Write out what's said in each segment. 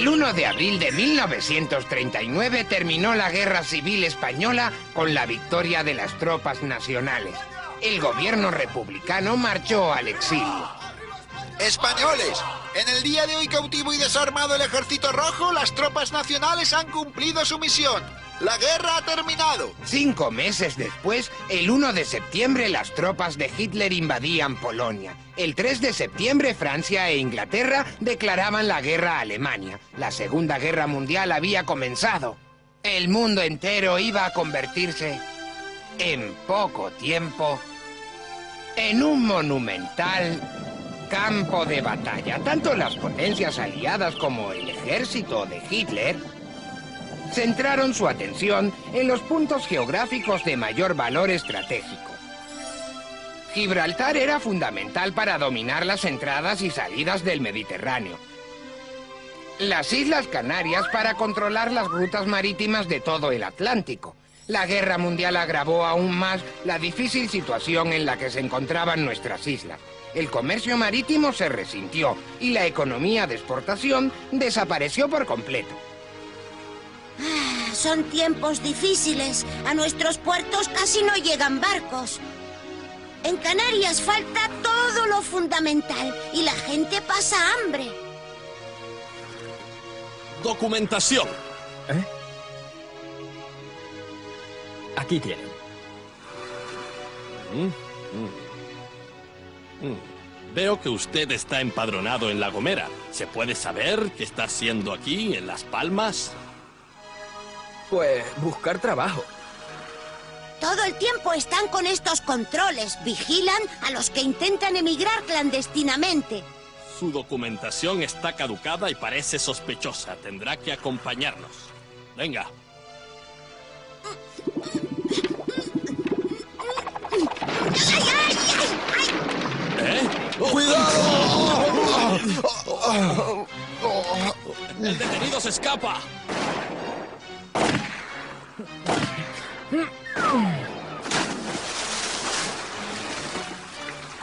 El 1 de abril de 1939 terminó la Guerra Civil Española con la victoria de las tropas nacionales. El gobierno republicano marchó al exilio. Españoles, en el día de hoy cautivo y desarmado el Ejército Rojo, las tropas nacionales han cumplido su misión. La guerra ha terminado. 5 meses después, el 1 de septiembre, las tropas de Hitler invadían Polonia. El 3 de septiembre, Francia e Inglaterra declaraban la guerra a Alemania. La Segunda Guerra Mundial había comenzado. El mundo entero iba a convertirse, en poco tiempo, en un monumental campo de batalla. Tanto las potencias aliadas como el ejército de Hitler centraron su atención en los puntos geográficos de mayor valor estratégico. Gibraltar era fundamental para dominar las entradas y salidas del Mediterráneo. Las Islas Canarias para controlar las rutas marítimas de todo el Atlántico. La Guerra Mundial agravó aún más la difícil situación en la que se encontraban nuestras islas. El comercio marítimo se resintió y la economía de exportación desapareció por completo. Son tiempos difíciles. A nuestros puertos casi no llegan barcos. En Canarias falta todo lo fundamental y la gente pasa hambre. Documentación. Aquí tienen. Veo que usted está empadronado en La Gomera. ¿Se puede saber qué está haciendo aquí, en Las Palmas? Pues buscar trabajo. Todo el tiempo están con estos controles. Vigilan a los que intentan emigrar clandestinamente. Su documentación está caducada y parece sospechosa. Tendrá que acompañarnos. Venga. ¿Eh? ¡Cuidado! ¡El detenido se escapa!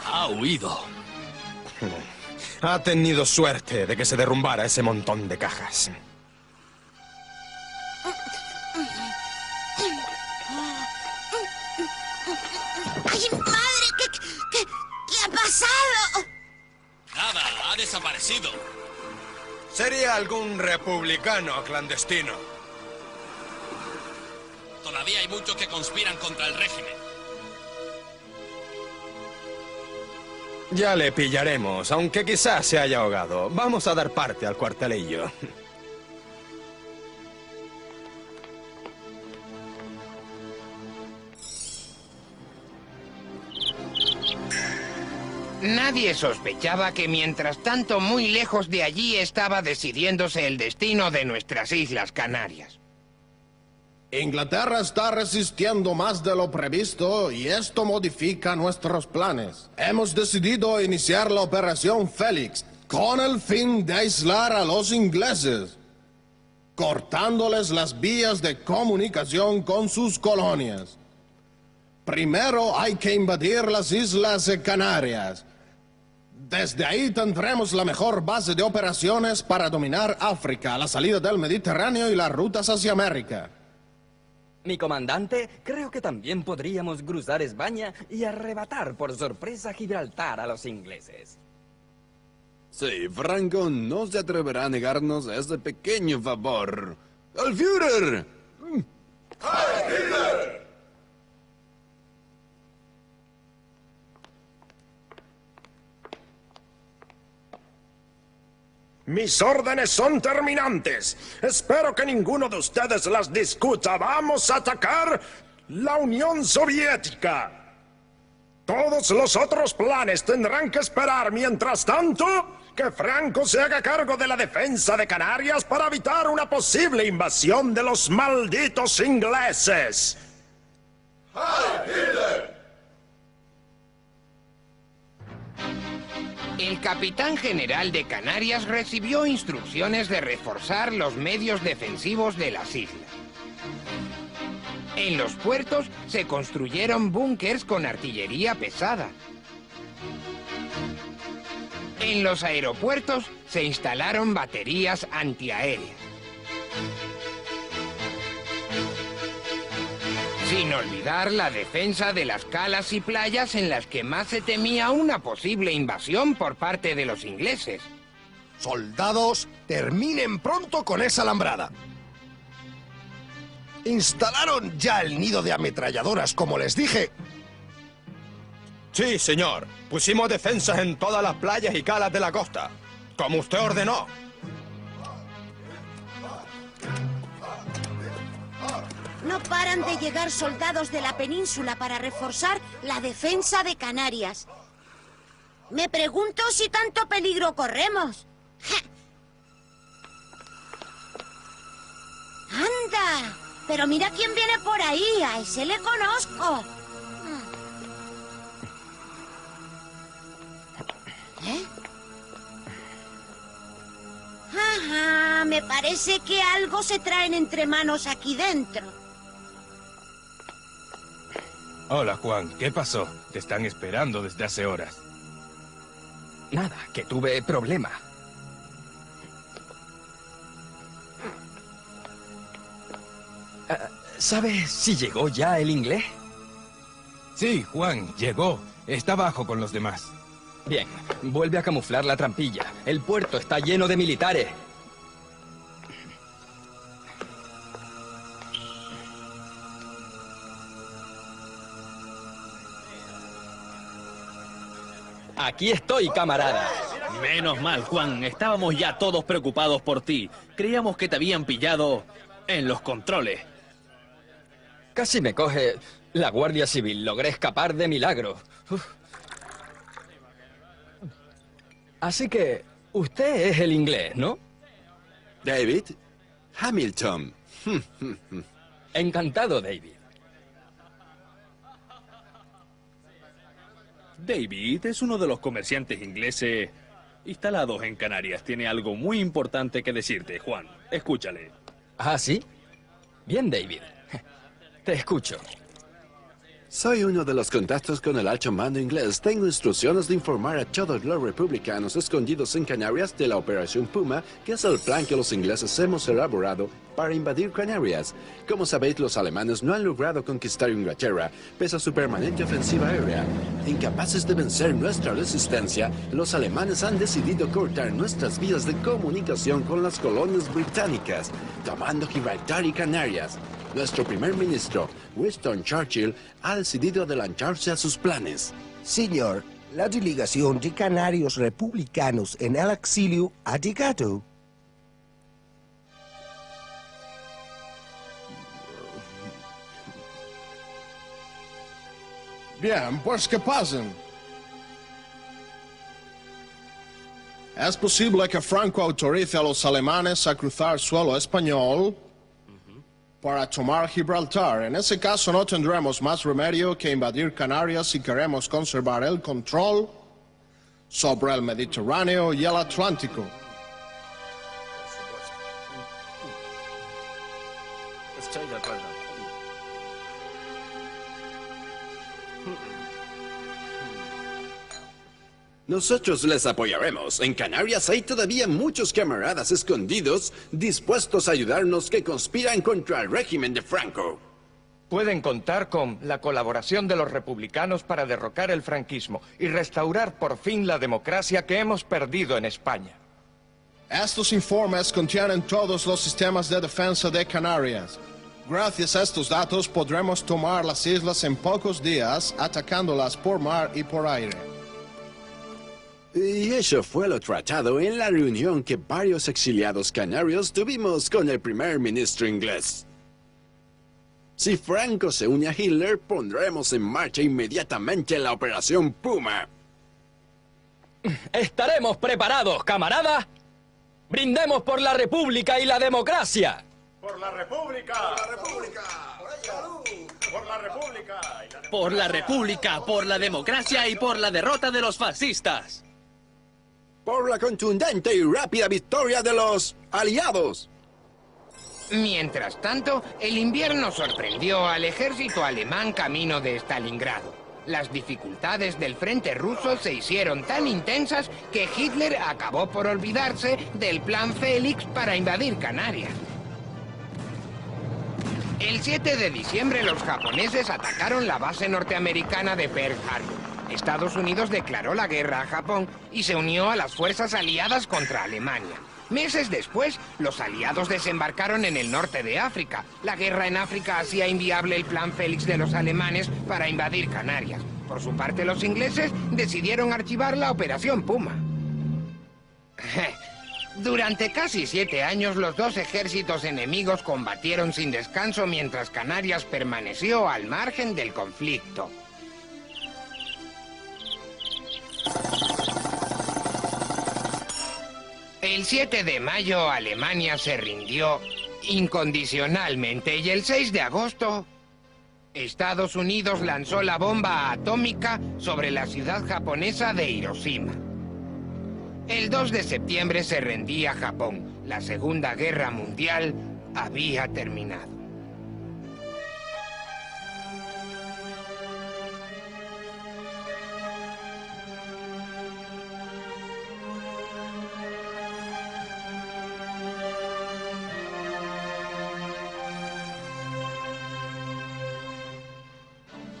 Ha huido. Ha tenido suerte de que se derrumbara ese montón de cajas. ¡Ay, madre! ¿Qué ha pasado? Nada, ha desaparecido. Sería algún republicano clandestino. Todavía hay muchos que conspiran contra el régimen. Ya le pillaremos, aunque quizás se haya ahogado. Vamos a dar parte al cuartelillo. Nadie sospechaba que mientras tanto muy lejos de allí estaba decidiéndose el destino de nuestras Islas Canarias. Inglaterra está resistiendo más de lo previsto y esto modifica nuestros planes. Hemos decidido iniciar la Operación Félix con el fin de aislar a los ingleses, cortándoles las vías de comunicación con sus colonias. Primero hay que invadir las Islas Canarias. Desde ahí tendremos la mejor base de operaciones para dominar África, la salida del Mediterráneo y las rutas hacia América. Mi comandante, creo que también podríamos cruzar España y arrebatar por sorpresa Gibraltar a los ingleses. Sí, Franco no se atreverá a negarnos ese pequeño favor. ¡Al Führer! ¡Heil Hitler! Mis órdenes son terminantes. Espero que ninguno de ustedes las discuta. Vamos a atacar la Unión Soviética. Todos los otros planes tendrán que esperar. Mientras tanto, que Franco se haga cargo de la defensa de Canarias para evitar una posible invasión de los malditos ingleses. ¡Heil Hitler! El capitán general de Canarias recibió instrucciones de reforzar los medios defensivos de las islas. En los puertos se construyeron búnkers con artillería pesada. En los aeropuertos se instalaron baterías antiaéreas. Sin olvidar la defensa de las calas y playas en las que más se temía una posible invasión por parte de los ingleses. Soldados, terminen pronto con esa alambrada. ¿Instalaron ya el nido de ametralladoras, como les dije? Sí, señor. Pusimos defensas en todas las playas y calas de la costa, como usted ordenó. No paran de llegar soldados de la península para reforzar la defensa de Canarias. Me pregunto si tanto peligro corremos. ¡Ja! ¡Anda! Pero mira quién viene por ahí. A ese le conozco. ¿Eh? Ajá, me parece que algo se traen entre manos aquí dentro. Hola, Juan. ¿Qué pasó? Te están esperando desde hace horas. Nada, que tuve problema. ¿Sabes si llegó ya el inglés? Sí, Juan, llegó. Está abajo con los demás. Bien, vuelve a camuflar la trampilla. El puerto está lleno de militares. Aquí estoy, camarada. Menos mal, Juan. Estábamos ya todos preocupados por ti. Creíamos que te habían pillado en los controles. Casi me coge la Guardia Civil. Logré escapar de milagro. Uf. Así que usted es el inglés, ¿no? David Hamilton. Encantado, David. David es uno de los comerciantes ingleses instalados en Canarias. Tiene algo muy importante que decirte, Juan. Escúchale. ¿Ah, sí? Bien, David. Te escucho. Soy uno de los contactos con el alto mando inglés. Tengo instrucciones de informar a todos los republicanos escondidos en Canarias de la Operación Puma, que es el plan que los ingleses hemos elaborado para invadir Canarias. Como sabéis, los alemanes no han logrado conquistar Inglaterra, pese a su permanente ofensiva aérea. Incapaces de vencer nuestra resistencia, los alemanes han decidido cortar nuestras vías de comunicación con las colonias británicas, tomando Gibraltar y Canarias. Nuestro primer ministro, Winston Churchill, ha decidido adelantarse a sus planes. Señor, la delegación de canarios republicanos en el exilio ha llegado. Bien, pues que pasen. Es posible que Franco autorice a los alemanes a cruzar suelo español para tomar Gibraltar. En ese caso no tendremos más remedio que invadir Canarias si queremos conservar el control sobre el Mediterráneo y el Atlántico. Estoy de acuerdo. Nosotros les apoyaremos. En Canarias hay todavía muchos camaradas escondidos dispuestos a ayudarnos que conspiran contra el régimen de Franco. Pueden contar con la colaboración de los republicanos para derrocar el franquismo y restaurar por fin la democracia que hemos perdido en España. Estos informes contienen todos los sistemas de defensa de Canarias. Gracias a estos datos podremos tomar las islas en pocos días, atacándolas por mar y por aire. Y eso fue lo tratado en la reunión que varios exiliados canarios tuvimos con el primer ministro inglés. Si Franco se une a Hitler, pondremos en marcha inmediatamente la Operación Puma. ¡Estaremos preparados, camarada! ¡Brindemos por la República y la democracia! ¡Por la República! ¡Por la República! ¡Por la República! Por la República, por la democracia y por la derrota de los fascistas. Por la contundente y rápida victoria de los aliados. Mientras tanto, el invierno sorprendió al ejército alemán camino de Stalingrado. Las dificultades del frente ruso se hicieron tan intensas que Hitler acabó por olvidarse del plan Félix para invadir Canarias. El 7 de diciembre los japoneses atacaron la base norteamericana de Pearl Harbor. Estados Unidos declaró la guerra a Japón y se unió a las fuerzas aliadas contra Alemania. Meses después, los aliados desembarcaron en el norte de África. La guerra en África hacía inviable el plan Félix de los alemanes para invadir Canarias. Por su parte, los ingleses decidieron archivar la Operación Puma. Durante casi 7 años, los dos ejércitos enemigos combatieron sin descanso mientras Canarias permaneció al margen del conflicto. El 7 de mayo, Alemania se rindió incondicionalmente y el 6 de agosto, Estados Unidos lanzó la bomba atómica sobre la ciudad japonesa de Hiroshima. El 2 de septiembre se rendía Japón. La Segunda Guerra Mundial había terminado.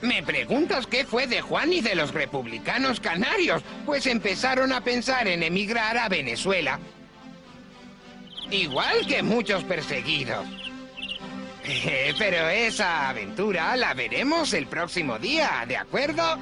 ¿Me preguntas qué fue de Juan y de los republicanos canarios? Pues empezaron a pensar en emigrar a Venezuela. Igual que muchos perseguidos. Pero esa aventura la veremos el próximo día, ¿de acuerdo?